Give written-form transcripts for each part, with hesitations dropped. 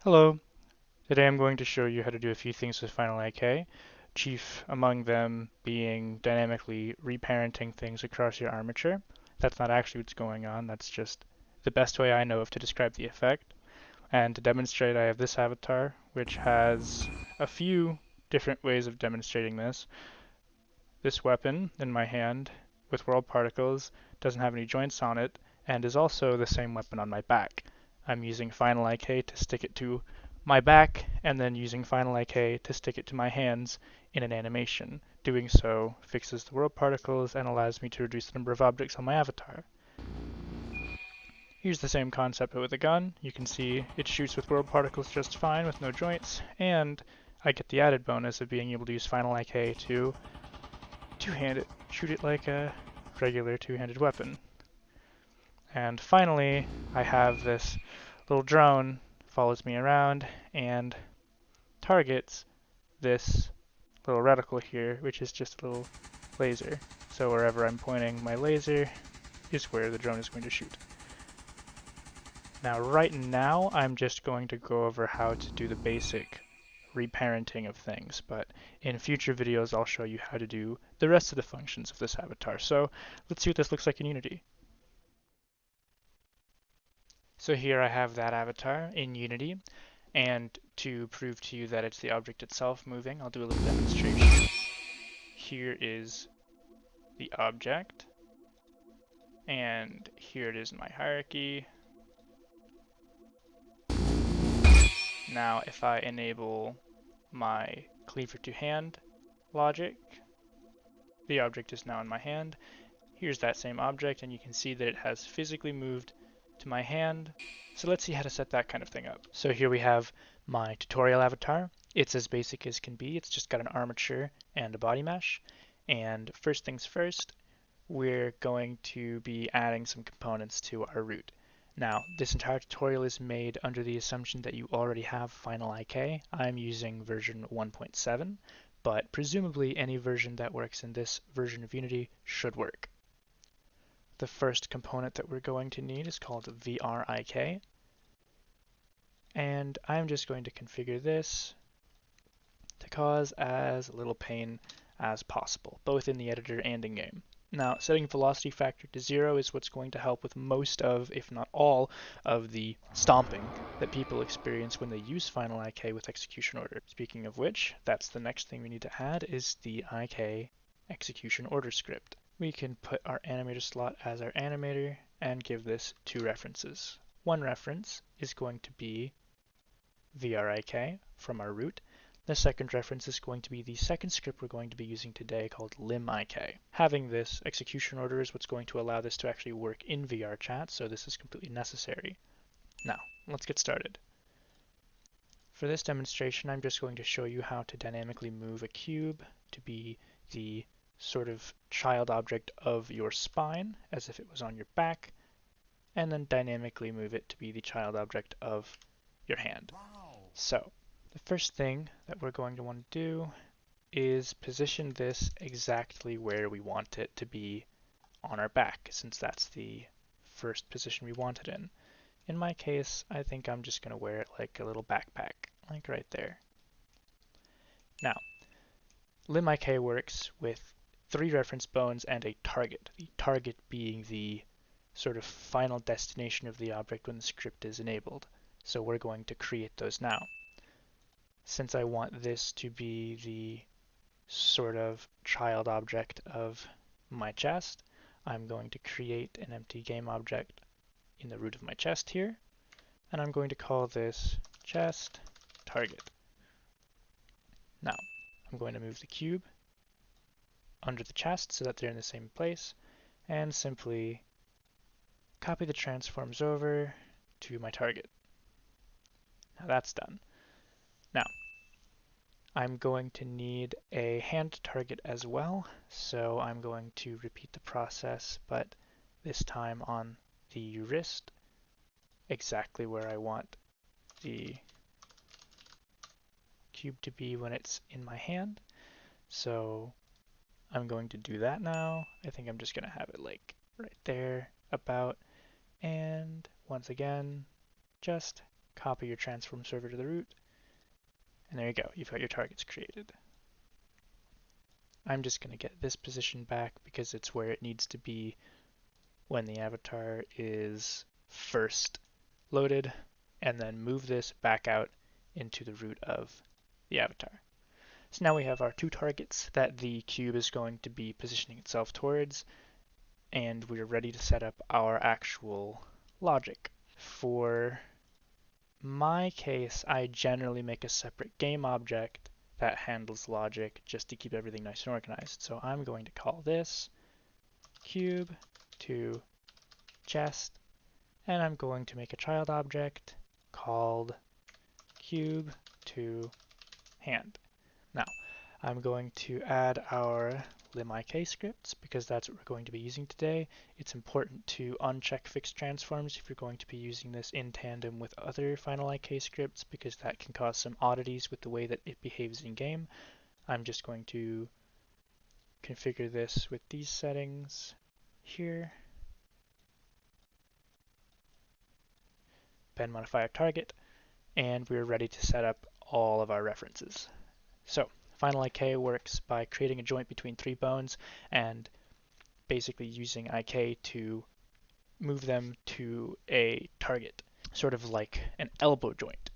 Hello, today I'm going to show you how to do a few things with FinalIK, chief among them being dynamically reparenting things across your armature. That's not actually what's going on, that's just the best way I know of to describe the effect. And to demonstrate, I have this avatar, which has a few different ways of demonstrating this. This weapon in my hand with world particles doesn't have any joints on it, and is also the same weapon on my back. I'm using FinalIK to stick it to my back, and then using FinalIK to stick it to my hands in an animation. Doing so fixes the world particles and allows me to reduce the number of objects on my avatar. Here's the same concept but with a gun. You can see it shoots with world particles just fine with no joints, and I get the added bonus of being able to use FinalIK to two-hand it, shoot it like a regular two-handed weapon. And finally, I have this little drone follows me around and targets this little reticle here, which is just a little laser. So wherever I'm pointing my laser is where the drone is going to shoot. Now right now I'm just going to go over how to do the basic reparenting of things, but in future videos I'll show you how to do the rest of the functions of this avatar. So let's see what this looks like in Unity. So here I have that avatar in Unity, and to prove to you that it's the object itself moving, I'll do a little demonstration. Here is the object, and here it is in my hierarchy. Now if I enable my cleaver to hand logic, the object is now in my hand. Here's that same object, and you can see that it has physically moved to my hand. So let's see how to set that kind of thing up. So here we have my tutorial avatar. It's as basic as can be. It's just got an armature and a body mesh. And first things first, we're going to be adding some components to our root. Now, this entire tutorial is made under the assumption that you already have FinalIK. I'm using version 1.7, but presumably any version that works in this version of Unity should work. The first component that we're going to need is called VRIK, and I'm just going to configure this to cause as little pain as possible, both in the editor and in game. Now, setting velocity factor to 0 is what's going to help with most of, if not all, of the stomping that people experience when they use FinalIK with execution order. Speaking of which, that's the next thing we need to add is the IK execution order script. We can put our animator slot as our animator and give this two references. One reference is going to be VRIK from our root. The second reference is going to be the second script we're going to be using today called LimbIK. Having this execution order is what's going to allow this to actually work in VRChat, so this is completely necessary. Now, let's get started. For this demonstration, I'm just going to show you how to dynamically move a cube to be the sort of child object of your spine, as if it was on your back, and then dynamically move it to be the child object of your hand. Wow. So, the first thing that we're going to want to do is position this exactly where we want it to be on our back, since that's the first position we want it in. In my case, I think I'm just going to wear it like a little backpack, like right there. Now, LimbIK works with 3 reference bones and a target, the target being the sort of final destination of the object when the script is enabled. So we're going to create those now. Since I want this to be the sort of child object of my chest, I'm going to create an empty game object in the root of my chest here, and I'm going to call this chest target. Now, I'm going to move the cube under the chest so that they're in the same place, and simply copy the transforms over to my target. Now that's done. Now, I'm going to need a hand target as well, so I'm going to repeat the process, but this time on the wrist, exactly where I want the cube to be when it's in my hand. So I'm going to do that now. I think I'm just going to have it like right there, about, and once again, just copy your transform server to the root, and there you go, you've got your targets created. I'm just going to get this position back because it's where it needs to be when the avatar is first loaded, and then move this back out into the root of the avatar. So now we have our two targets that the cube is going to be positioning itself towards, and we're ready to set up our actual logic. For my case, I generally make a separate game object that handles logic just to keep everything nice and organized. So I'm going to call this cube to chest, and I'm going to make a child object called cube to hand. Now, I'm going to add our LimbIK scripts because that's what we're going to be using today. It's important to uncheck fixed transforms if you're going to be using this in tandem with other FinalIK scripts because that can cause some oddities with the way that it behaves in game. I'm just going to configure this with these settings here. Then modify our target, and we're ready to set up all of our references. So FinalIK works by creating a joint between three bones and basically using IK to move them to a target, sort of like an elbow joint,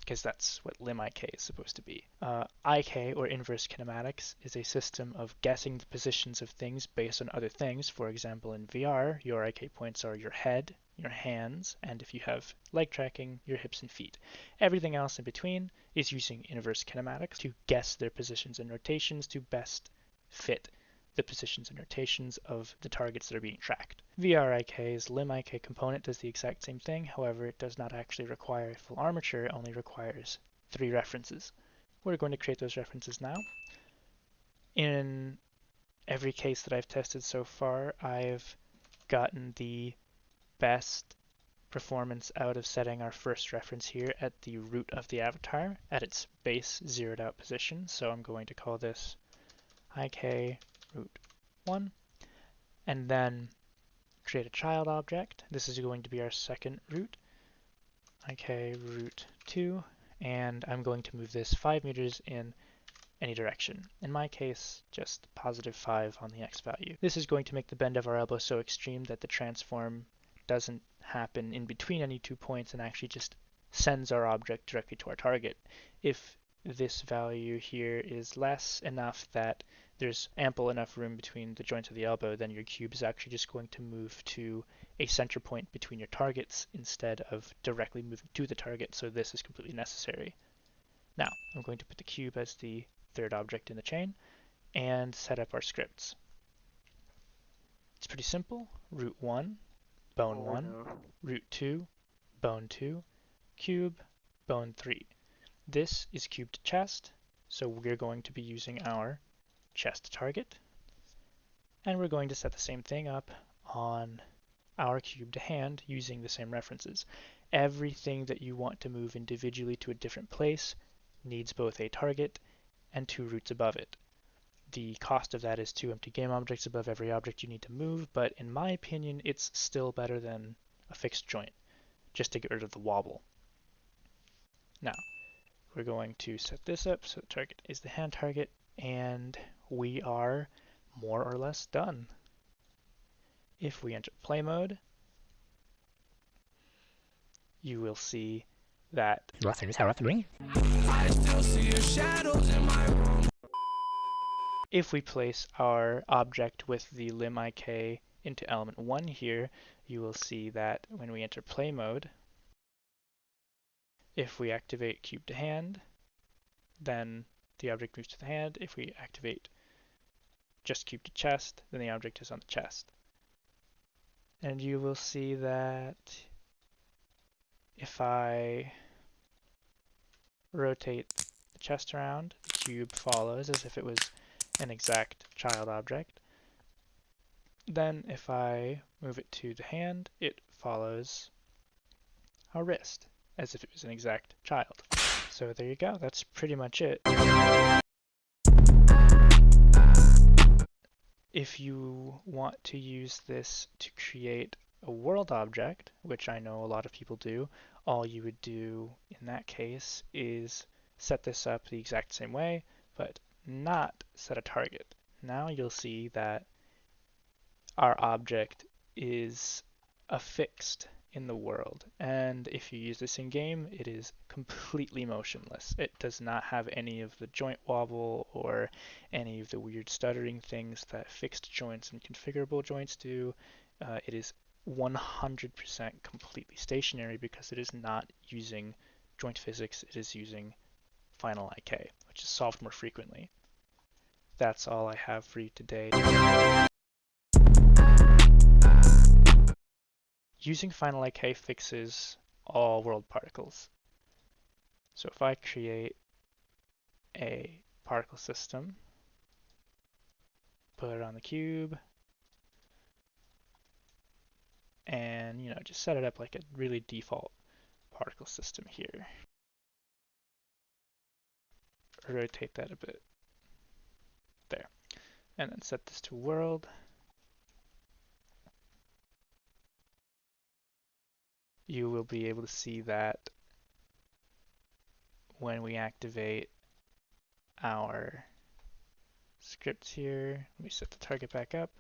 because that's what LimbIK is supposed to be. IK, or inverse kinematics, is a system of guessing the positions of things based on other things. For example, in VR, your IK points are your head, your hands, and if you have leg tracking, your hips and feet. Everything else in between is using inverse kinematics to guess their positions and rotations to best fit the positions and rotations of the targets that are being tracked. VRIK's LimbIK component does the exact same thing, however it does not actually require a full armature, it only requires 3 references. We're going to create those references now. In every case that I've tested so far, I've gotten the best performance out of setting our first reference here at the root of the avatar at its base zeroed out position. So I'm going to call this IKRoot 1 and then create a child object. This is going to be our second root, IKRoot 2, and I'm going to move this 5 meters in any direction. In my case, just +5 on the x value. This is going to make the bend of our elbow so extreme that the transform doesn't happen in between any 2 points and actually just sends our object directly to our target. If this value here is less enough that there's ample enough room between the joints of the elbow, then your cube is actually just going to move to a center point between your targets instead of directly moving to the target, so this is completely necessary. Now, I'm going to put the cube as the third object in the chain and set up our scripts. It's pretty simple. Root 1, bone 1, root 2, bone 2, cube, bone 3. This is cube to chest, so we're going to be using our chest target, and we're going to set the same thing up on our cube to hand using the same references. Everything that you want to move individually to a different place needs both a target and 2 roots above it. The cost of that is 2 empty game objects above every object you need to move, but in my opinion it's still better than a fixed joint, just to get rid of the wobble. Now, we're going to set this up so the target is the hand target, and we are more or less done. If we enter play mode, you will see that I still see your shadows in my room. If we place our object with the LimbIK into element 1 here, you will see that when we enter play mode, if we activate cube to hand, then the object moves to the hand. If we activate just cube to chest, then the object is on the chest. And you will see that if I rotate the chest around, the cube follows as if it was an exact child object. Then if I move it to the hand, it follows our wrist as if it was an exact child. So there you go, that's pretty much it. If you want to use this to create a world object, which I know a lot of people do, all you would do in that case is set this up the exact same way, but not set a target. Now you'll see that our object is affixed in the world, and if you use this in game, it is completely motionless. It does not have any of the joint wobble or any of the weird stuttering things that fixed joints and configurable joints do. It is 100% completely stationary because it is not using joint physics, it is using FinalIK, which is solved more frequently. That's all I have for you today. Using FinalIK fixes all world particles. So if I create a particle system, put it on the cube, and just set it up like a really default particle system here. Rotate that a bit. There. And then set this to world. You will be able to see that when we activate our scripts here, let me set the target back up.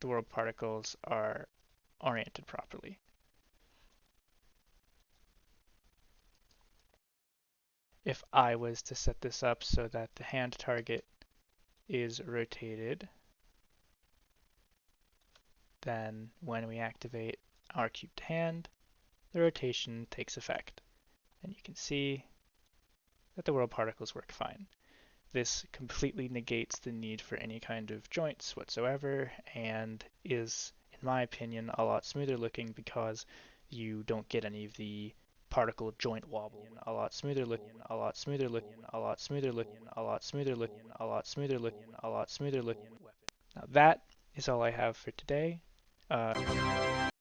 The world particles are oriented properly. If I was to set this up so that the hand target is rotated, then when we activate our cubed hand, the rotation takes effect. And you can see that the world particles work fine. This completely negates the need for any kind of joints whatsoever and is, in my opinion, a lot smoother looking because you don't get any of the particle joint wobble. A lot smoother looking, a lot smoother looking, a lot smoother looking, a lot smoother looking, a lot smoother looking, a lot smoother looking. Now that is all I have for today.